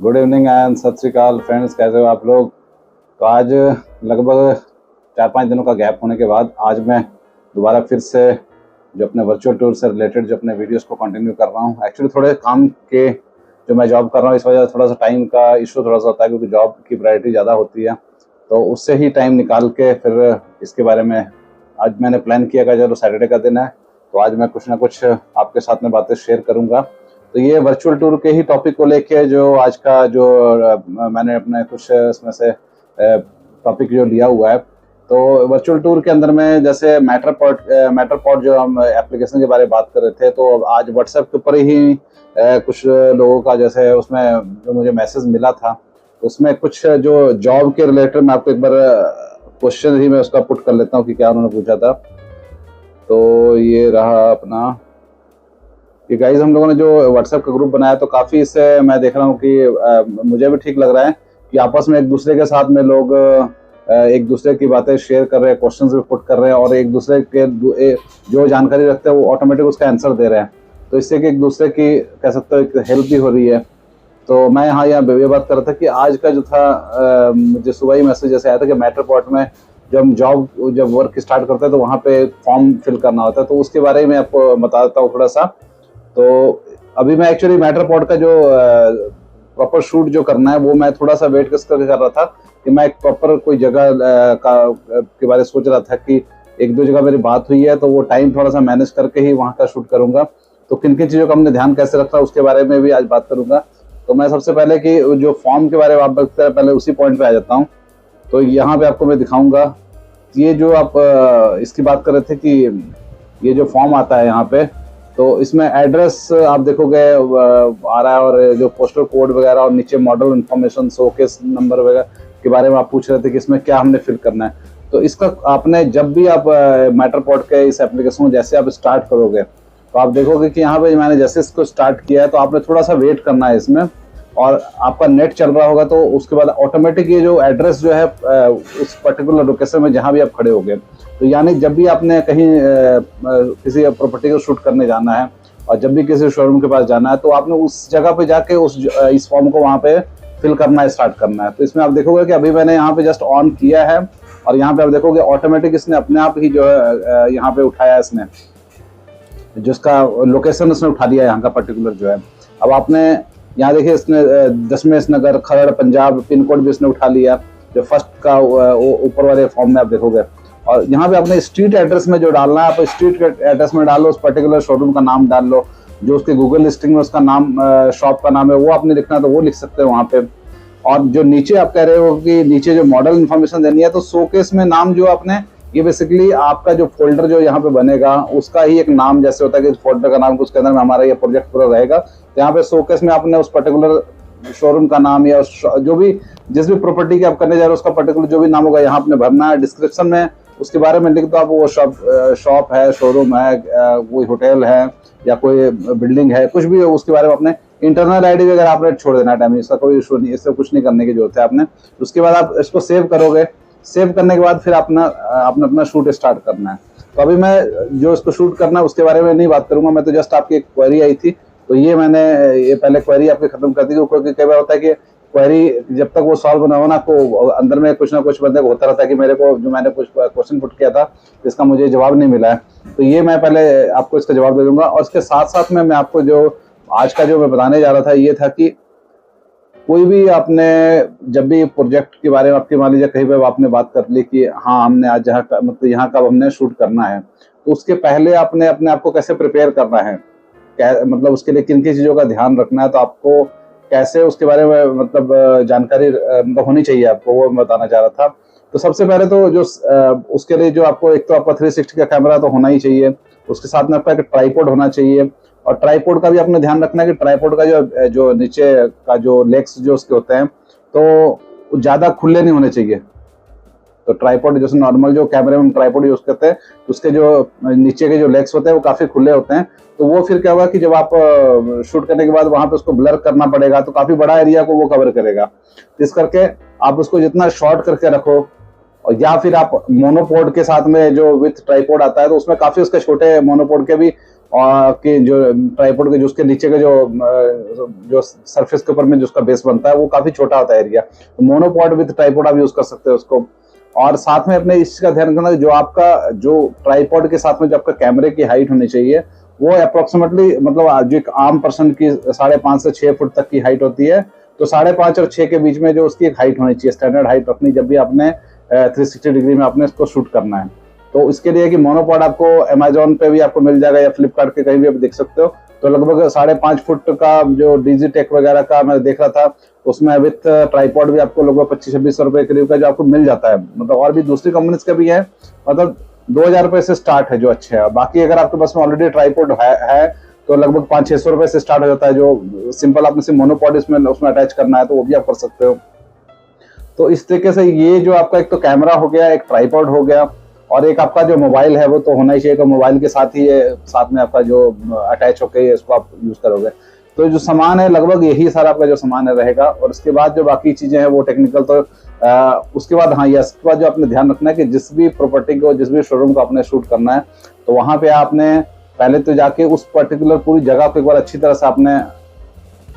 Good evening and सत श्री अकाल friends, कैसे हो आप लोग। तो आज लगभग 4-5 दिनों का गैप होने के बाद आज मैं दोबारा फिर से जो अपने वर्चुअल टूर से रिलेटेड जो अपने वीडियोस को कंटिन्यू कर रहा हूँ। एक्चुअली थोड़े काम के जो मैं जॉब कर रहा हूँ इस वजह से थोड़ा सा टाइम का इशू थोड़ा सा होता है, क्योंकि जॉब की प्रायोरिटी ज़्यादा होती है। तो उससे ही टाइम निकाल के फिर इसके बारे में आज मैंने प्लान किया कि चलो सैटरडे का दिन है तो आज मैं कुछ ना कुछ आपके साथ में बातें शेयर करूँगा। तो ये वर्चुअल टूर के ही टॉपिक को लेके जो आज का जो मैंने अपने कुछ इसमें से टॉपिक जो लिया हुआ है, तो वर्चुअल टूर के अंदर में जैसे मैटरपॉड जो हम एप्लीकेशन के बारे में बात कर रहे थे, तो आज व्हाट्सएप के ऊपर ही कुछ लोगों का जैसे उसमें जो मुझे मैसेज मिला था उसमें कुछ जो जॉब के रिलेटेड मैं आपको एक बार क्वेश्चन ही मैं उसका पुट कर लेता हूँ कि क्या उन्होंने पूछा था। तो ये रहा अपना कि गाइज हम लोगों ने जो व्हाट्सएप का ग्रुप बनाया तो काफ़ी इससे मैं देख रहा हूँ कि मुझे भी ठीक लग रहा है कि आपस में एक दूसरे के साथ में लोग एक दूसरे की बातें शेयर कर रहे हैं, क्वेश्चंस भी पुट कर रहे हैं और एक दूसरे के जो जानकारी रखते हैं वो ऑटोमेटिक उसका आंसर दे रहे हैं। तो इससे कि एक दूसरे की कह सकते हो एक हेल्प भी हो रही है। तो मैं यहाँ ये बात कर रहा था कि आज का जो था मुझे सुबह ही मैसेज जैसे आया था कि मैटरपॉड में जब वर्क स्टार्ट करते हैं तो वहाँ पे फॉर्म फिल करना होता है, तो उसके बारे में आपको बता देता हूँ थोड़ा सा। तो अभी मैं एक्चुअली मैटरपॉड का जो प्रॉपर शूट जो करना है वो मैं थोड़ा सा वेट करके कर रहा था कि मैं एक प्रॉपर कोई जगह के बारे में सोच रहा था कि एक दो जगह मेरी बात हुई है तो वो टाइम थोड़ा सा मैनेज करके ही वहाँ का शूट करूंगा। तो किन किन चीज़ों का हमने ध्यान कैसे रखा उसके बारे में भी आज बात करूंगा। तो मैं सबसे पहले कि जो फॉर्म के बारे में आप बताते हैं पहले उसी पॉइंट पे आ जाता हूँ। तो यहाँ पे आपको मैं दिखाऊंगा ये जो आप इसकी बात कर रहे थे कि ये जो फॉर्म आता है यहाँ पे, तो इसमें एड्रेस आप देखोगे आ रहा है और जो पोस्टल कोड वगैरह और नीचे मॉडल इन्फॉर्मेशन शोकेस नंबर वगैरह के बारे में आप पूछ रहे थे कि इसमें क्या हमने फिल करना है। तो इसका आपने जब भी आप मैटरपॉड के इस एप्लीकेशन को जैसे आप स्टार्ट करोगे तो आप देखोगे कि यहाँ पे मैंने जैसे इसको स्टार्ट किया है तो आपने थोड़ा सा वेट करना है इसमें, और आपका नेट चल रहा होगा तो उसके बाद ऑटोमेटिक ये जो एड्रेस जो है उस पर्टिकुलर लोकेशन में जहाँ भी आप खड़े होगे, तो यानी जब भी आपने कहीं किसी प्रॉपर्टी को शूट करने जाना है और जब भी किसी शोरूम के पास जाना है तो आपने उस जगह पे जाके इस फॉर्म को वहाँ पे फिल करना स्टार्ट करना है। तो इसमें आप देखोगे कि अभी मैंने यहाँ पे जस्ट ऑन किया है और यहाँ पे आप देखोगे ऑटोमेटिक इसने अपने आप ही जो है यहाँ पे उठाया इसने जिसका लोकेशन उसने उठा दिया यहाँ का पर्टिकुलर जो है। अब आपने यहाँ देखिए इसने दशमेश नगर खरड़ पंजाब पिन कोड भी इसने उठा लिया जो फर्स्ट का ऊपर वाले फॉर्म में आप देखोगे। और यहाँ पे अपने स्ट्रीट एड्रेस में जो डालना है आप स्ट्रीट एड्रेस में डालो, उस पर्टिकुलर शोरूम का नाम डाल लो, जो उसके गूगल लिस्टिंग में उसका नाम शॉप का नाम है वो आपने लिखना है तो वो लिख सकते हैं वहाँ पे। और जो नीचे आप कह रहे हो कि नीचे जो मॉडल इन्फॉर्मेशन देनी है तो शोकेस में नाम जो आपने ये बेसिकली आपका जो फोल्डर जो यहाँ पे बनेगा उसका ही एक नाम जैसे होता है कि फोल्डर का नाम उसके अंदर में हमारा ये प्रोजेक्ट पूरा रहेगा। तो यहाँ पे शोकेस में आपने उस पर्टिकुलर शोरूम का नाम या जो भी जिस भी प्रॉपर्टी की आप करने जा रहे हो उसका पर्टिकुलर जो भी नाम होगा यहाँ आपने भरना है। डिस्क्रिप्शन में उसके बारे में लिख दो आप, वो शॉप है, शोरूम है, कोई होटल है या कोई बिल्डिंग है, कुछ भी उसके बारे में अपने इंटरनल आईडी वगैरह आपने छोड़ देना टाइम, इसका कोई इशू नहीं, इससे कुछ नहीं करने की जरूरत है आपने। उसके बाद आप इसको सेव करोगे, सेव करने के बाद फिर आपने अपना शूट स्टार्ट करना है। तो अभी मैं जो इसको शूट करना है उसके बारे में नहीं बात करूंगा, मैं तो जस्ट आपकी एक क्वेरी आई थी तो ये मैंने ये पहले क्वेरी आपकी खत्म कर दी, क्योंकि कई बार होता है कि क्वेरी जब तक वो सॉल्व ना हो ना को अंदर में कुछ ना कुछ बंदे को होता रहता है कि मेरे को जो मैंने कुछ क्वेश्चन पुट किया था इसका मुझे जवाब नहीं मिला है। तो ये मैं पहले आपको इसका जवाब दे दूंगा। और इसके साथ साथ में मैं आपको जो आज का जो मैं बताने जा रहा था ये था कि कोई भी आपने जब भी प्रोजेक्ट के बारे में आपकी मान लीजिए कहीं पर आपने बात कर ली कि हाँ हमने आज जहाँ मतलब यहाँ का हमने शूट करना है, तो उसके पहले आपने अपने आप को कैसे प्रिपेयर करना है, मतलब उसके लिए किन किन चीज़ों का ध्यान रखना है, तो आपको कैसे उसके बारे में मतलब जानकारी मतलब होनी चाहिए आपको, वो मैं बताना चाह रहा था। तो सबसे पहले तो जो उसके लिए जो आपको एक तो आपका 360 का कैमरा तो होना ही चाहिए, उसके साथ में आपका एक ट्राइपॉड होना चाहिए। और ट्राइपॉड का भी आपने ध्यान रखना है कि ट्राइपॉड का जो नीचे का जो लेग्स जो उसके होते हैं तो ज़्यादा खुले नहीं होने चाहिए। तो ट्राइपॉड जैसे नॉर्मल जो कैमरे में ट्राइपॉड यूज करते हैं उसके जो नीचे के जो लेग्स होते हैं वो काफ़ी खुले होते हैं, तो वो फिर क्या होगा कि जब आप शूट करने के बाद वहां पे उसको ब्लर करना पड़ेगा तो काफी बड़ा एरिया को वो कवर करेगा। इस करके आप उसको जितना शॉर्ट करके रखो, और या फिर आप मोनोपोड के साथ में जो विथ ट्राइपॉड आता है तो उसमें काफी उसके छोटे मोनोपोड के भी और कि जो ट्राइपॉड के जो उसके नीचे के जो सरफेस के ऊपर में जो उसका बेस बनता है वो काफी छोटा होता है एरिया, तो मोनोपॉड विद ट्राइपॉड आप यूज कर सकते हो उसको। और साथ में अपने इस चीज का ध्यान रखना जो आपका जो ट्राइपॉड के साथ में जो आपका कैमरे की हाइट होनी चाहिए वो अप्रोक्सीमेटली मतलब जो एक आम पर्सन की 5.5 से 6 फुट तक की हाइट होती है, तो 5.5 और 6 के बीच में जो उसकी एक हाइट होनी चाहिए, स्टैंडर्ड हाइट रखनी जब भी आपने 360 डिग्री में आपने इसको शूट करना है। तो इसके लिए कि मोनोपॉड आपको अमेजोन पे भी आपको मिल जाएगा या फ्लिपकार्ट के कहीं भी आप देख सकते हो, तो लगभग 5.5 फुट का जो डिजिटेक वगैरह का मैं देख रहा था उसमें विथ ट्राइपॉड भी आपको लगभग 2500-2600 रुपए करीब का जो आपको मिल जाता है। मतलब और भी दूसरी कंपनीज का भी है, मतलब 2000 रुपए से स्टार्ट है जो अच्छे है। बाकी अगर आपके पास में ऑलरेडी ट्राइपॉड है तो लगभग 500-600 रुपए से स्टार्ट हो जाता है, जो सिंपल आपने सिर्फ मोनोपॉड उसमें अटैच करना है तो वो भी आप कर सकते हो। तो इस तरीके से ये जो आपका एक तो कैमरा हो गया, एक ट्राइपॉड हो गया, और एक आपका जो मोबाइल है वो तो होना ही चाहिए, कि मोबाइल के साथ ही साथ में आपका जो अटैच होकर इसको आप यूज करोगे। तो जो सामान है लगभग यही सारा आपका जो सामान है रहेगा। और उसके बाद जो बाकी चीजें हैं वो टेक्निकल, तो उसके बाद हाँ यस के बाद जो आपने ध्यान रखना है कि जिस भी प्रॉपर्टी को जिस भी शोरूम को आपने शूट करना है तो वहां पे आपने पहले तो जाके उस पर्टिकुलर पूरी जगह को एक बार अच्छी तरह से आपने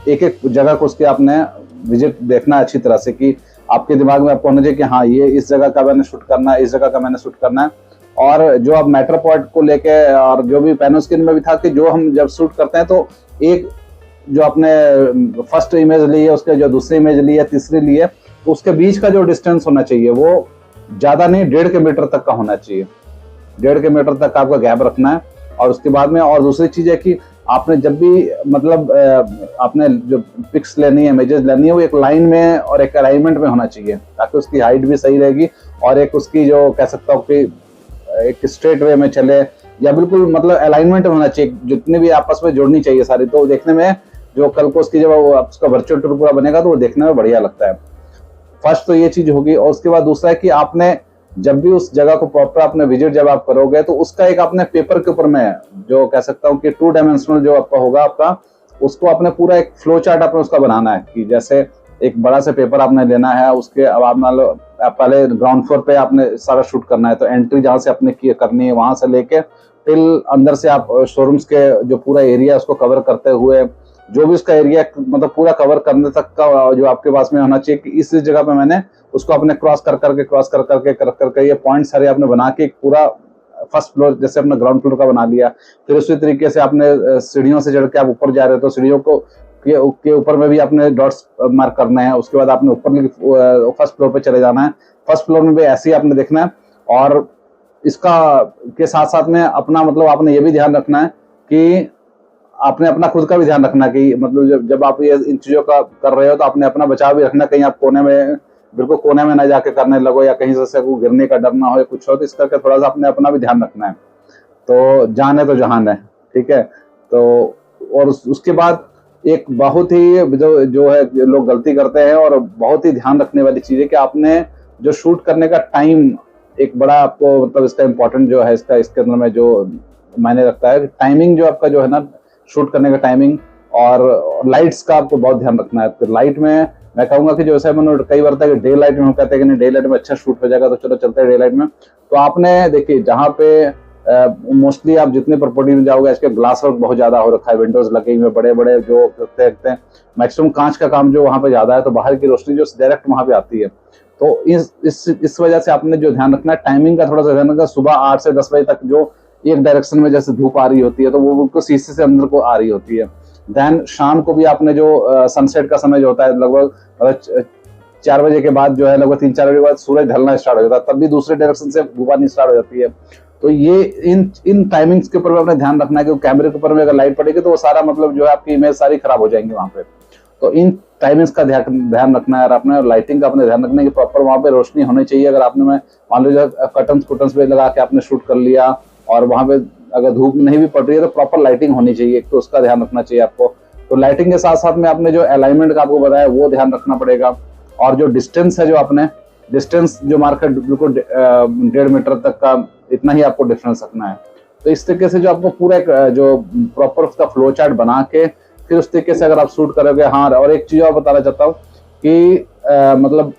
एक एक जगह को उसके आपने विजिट देखना अच्छी तरह से, कि आपके दिमाग में आपको होना चाहिए कि हाँ ये इस जगह का मैंने शूट करना है, इस जगह का मैंने शूट करना है। और जो आप मैटरपॉट को लेके और जो भी पैनोस्क्रीन में भी था कि जो हम जब शूट करते हैं तो एक जो आपने फर्स्ट इमेज ली है उसके जो दूसरी इमेज ली है तीसरी ली है तो उसके बीच का जो डिस्टेंस होना चाहिए वो ज्यादा नहीं 1.5 मीटर तक का होना चाहिए, 1.5 मीटर तक आपका गैप रखना है। और उसके बाद में और दूसरी चीज है कि आपने जब भी मतलब आपने जो पिक्स लेनी है इमेजेस लेनी है वो एक लाइन में और एक अलाइनमेंट में होना चाहिए, ताकि उसकी हाइट भी सही रहेगी और एक उसकी जो कह सकता हूँ कि एक स्ट्रेट वे में चले या बिल्कुल मतलब अलाइनमेंट में होना चाहिए, जितने भी आपस में जोड़नी चाहिए सारी, तो देखने में जो कल को उसकी जब उसका वर्चुअल टूर पूरा बनेगा तो वो देखने में बढ़िया लगता है। फर्स्ट तो ये चीज होगी। और उसके बाद दूसरा है कि आपने जब भी उस जगह को प्रॉपर आपने विजिट जब आप करोगे तो उसका एक आपने पेपर के ऊपर में जो कह सकता हूँ कि 2 डायमेंशनल जो आपका होगा आपका, उसको आपने पूरा एक फ्लो चार्ट आपने उसका बनाना है, कि जैसे एक बड़ा सा पेपर आपने लेना है, उसके अब आप मान लो पहले ग्राउंड फ्लोर पे आपने सारा शूट करना है, तो एंट्री जहाँ से आपने करनी है वहां से लेके टिल अंदर से आप शोरूम्स के जो पूरा एरिया उसको कवर करते हुए जो भी उसका एरिया मतलब पूरा कवर करने तक का जो आपके पास में होना चाहिए कि इस जगह पे मैंने उसको अपने क्रॉस कर ये पॉइंट सारे आपने बना के पूरा फर्स्ट फ्लोर जैसे अपने ग्राउंड फ्लोर का बना लिया। फिर उसी तरीके से आपने सीढ़ियों से चढ़ के आप ऊपर जा रहे हो तो सीढ़ियों को के ऊपर में भी आपने डॉट्स मार्क करने हैं। उसके बाद आपने ऊपर फर्स्ट फ्लोर पे चले जाना है, फर्स्ट फ्लोर में भी ऐसे ही आपने देखना है। और इसका के साथ साथ में अपना मतलब आपने ये भी ध्यान रखना है कि आपने अपना खुद का भी ध्यान रखना कि मतलब जब आप ये इन चीजों का कर रहे हो तो आपने अपना बचाव भी रखना, कहीं आप बिल्कुल कोने में ना जाके करने लगो या कहीं से गिरने का डर ना हो या कुछ हो, तो इस करके थोड़ा सा आपने अपना भी ध्यान रखना है। तो जान है तो जहान है, ठीक है। तो और उसके बाद एक बहुत ही जो है लोग गलती करते हैं और बहुत ही ध्यान रखने वाली चीज है कि आपने जो शूट करने का टाइम एक बड़ा आपको मतलब इसका इम्पोर्टेंट जो है इसके अंदर में जो मायने रखता है, टाइमिंग जो आपका जो है ना शूट करने का टाइमिंग और लाइट्स का आपको बहुत ध्यान रखना है। तो लाइट में मैं कहूंगा कि जैसे मैंने कई बार था कि डे लाइट में हम कहते हैं कि नहीं डे लाइट में अच्छा शूट हो जाएगा तो चलो चलते हैं डे लाइट में। तो आपने देखिए जहाँ पे मोस्टली आप जितने प्रॉपर्टी में जाओगे इसके ग्लास वर्क बहुत ज्यादा हो रखा है, विंडोज लगे हुए बड़े बड़े जो रखते हैं, मैक्सिमम कांच का काम जो वहां पे ज्यादा है, तो बाहर की रोशनी जो डायरेक्ट वहां पे आती है। तो इस वजह से आपने जो ध्यान रखना है टाइमिंग का थोड़ा सा ध्यान रखना। सुबह 8 से 10 बजे तक जो एक डायरेक्शन में जैसे धूप आ रही होती है तो वो बिल्कुल शीशे से अंदर को आ रही होती है। देन शाम को भी आपने जो सनसेट का समय जो होता है लगभग 4 बजे के बाद जो है लगभग 3-4 बजे के बाद सूरज ढलना स्टार्ट हो जाता है, तब भी दूसरे डायरेक्शन से धूप आनी स्टार्ट हो जाती है। तो ये इन टाइमिंग्स के ऊपर भी आपने ध्यान रखना है कि कैमरे के ऊपर में अगर लाइट पड़ेगी तो वो सारा मतलब जो है आपकी इमेज सारी खराब हो जाएंगी वहां पे। तो इन टाइमिंग्स का ध्यान रखना है और अपने लाइटिंग का अपने ध्यान रखना है कि प्रॉपर वहां पे रोशनी होनी चाहिए। अगर आपने मान लो कर्टन्स पे लगा के आपने शूट कर लिया और वहां पे अगर धूप नहीं भी पड़ रही है तो प्रॉपर लाइटिंग होनी चाहिए, तो उसका ध्यान रखना चाहिए आपको। तो लाइटिंग के साथ साथ में आपने जो अलाइनमेंट का आपको बताया वो ध्यान रखना पड़ेगा। और जो डिस्टेंस है जो आपने डिस्टेंस जो मार्केट बिल्कुल 1.5 मीटर तक का इतना ही आपको डिफरेंस रखना है। तो इस तरीके से जो आपको पूरा एक जो प्रॉपर उसका फ्लो चार्ट बना के फिर उस तरीके से अगर आप शूट करोगे। हाँ और एक चीज और बताना चाहता हूँ कि मतलब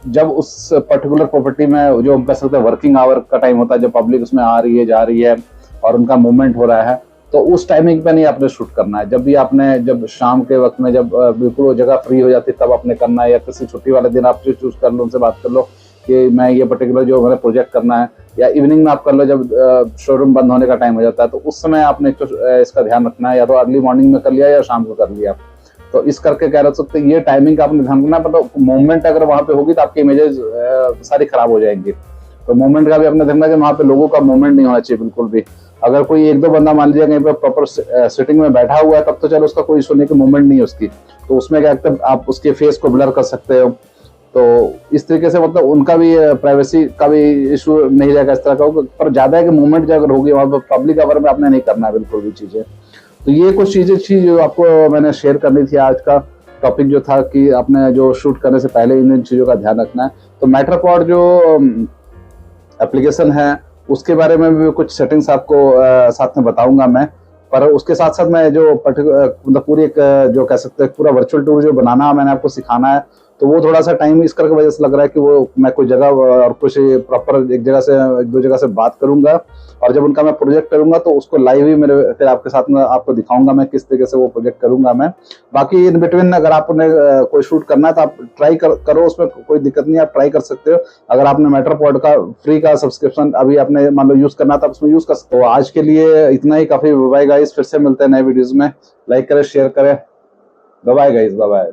जब उस पर्टिकुलर प्रॉपर्टी में जो हम कह सकते हैं वर्किंग आवर का टाइम होता है, जब पब्लिक उसमें आ रही है जा रही है और उनका मूवमेंट हो रहा है, तो उस टाइमिंग पे नहीं आपने शूट करना है। जब भी आपने, जब शाम के वक्त में जब बिल्कुल वो जगह फ्री हो जाती तब आपने करना है, या किसी छुट्टी वाले दिन आप जो चूज कर लो, उनसे बात कर लो कि मैं ये पर्टिकुलर जो मैंने प्रोजेक्ट करना है, या इवनिंग में आप कर लो जब शोरूम बंद होने का टाइम हो जाता है, तो उस समय आपने इसका ध्यान रखना है, या तो अर्ली मॉर्निंग में कर लिया या शाम को कर लिया। तो इस करके कह सकते ये टाइमिंग का आपने ध्यान रखना है। मतलब मूवमेंट अगर वहां पे होगी तो आपकी इमेजेस सारी खराब हो जाएंगी। तो मूवमेंट का भी अपने देखना कि वहां पे लोगों का मूवमेंट नहीं होना चाहिए बिल्कुल भी। अगर कोई एक दो बंदा मान लीजिए कहीं पे प्रॉपर सिटिंग में बैठा हुआ है तब तो चलो उसका कोई इशू नहीं कि मूवमेंट नहीं है उसकी, तो उसमें क्या आप उसके फेस को ब्लर कर सकते हो। तो इस तरीके से मतलब उनका भी प्राइवेसी का भी इशू नहीं रहेगा इस तरह का। पर ज्यादा है कि मूवमेंट अगर होगी वहां पर पब्लिक अवर में आपने नहीं करना है बिल्कुल भी चीजें। तो ये कुछ चीजें थी जो आपको मैंने शेयर करनी थी। आज का टॉपिक जो था कि आपने जो शूट करने से पहले इन चीजों का ध्यान रखना है। तो मैटरपॉड जो एप्लीकेशन है उसके बारे में भी कुछ सेटिंग्स आपको साथ में बताऊंगा मैं। पर उसके साथ साथ मैं जो मतलब पूरी एक जो कह सकते हैं पूरा वर्चुअल टूर जो बनाना मैंने आपको सिखाना है, तो वो थोड़ा सा टाइम इस करके वजह से लग रहा है कि वो मैं कोई जगह और कुछ प्रॉपर एक जगह से दो जगह से बात करूंगा, और जब उनका मैं प्रोजेक्ट करूंगा तो उसको लाइव ही मेरे फिर आपके साथ में आपको दिखाऊंगा मैं किस तरीके से वो प्रोजेक्ट करूंगा मैं। बाकी इन बिटवीन अगर आपने कोई शूट करना है तो आप ट्राई करो, उसमें कोई दिक्कत नहीं, आप ट्राई कर सकते हो। अगर आपने मैटरपॉड का फ्री का सब्सक्रिप्शन अभी आपने मान लो यूज करना था, उसमें यूज कर सकते हो। तो आज के लिए इतना ही काफी। बाय गाइस, फिर से मिलते हैं नए वीडियोज में। लाइक करें, शेयर करें। Bye guys, bye.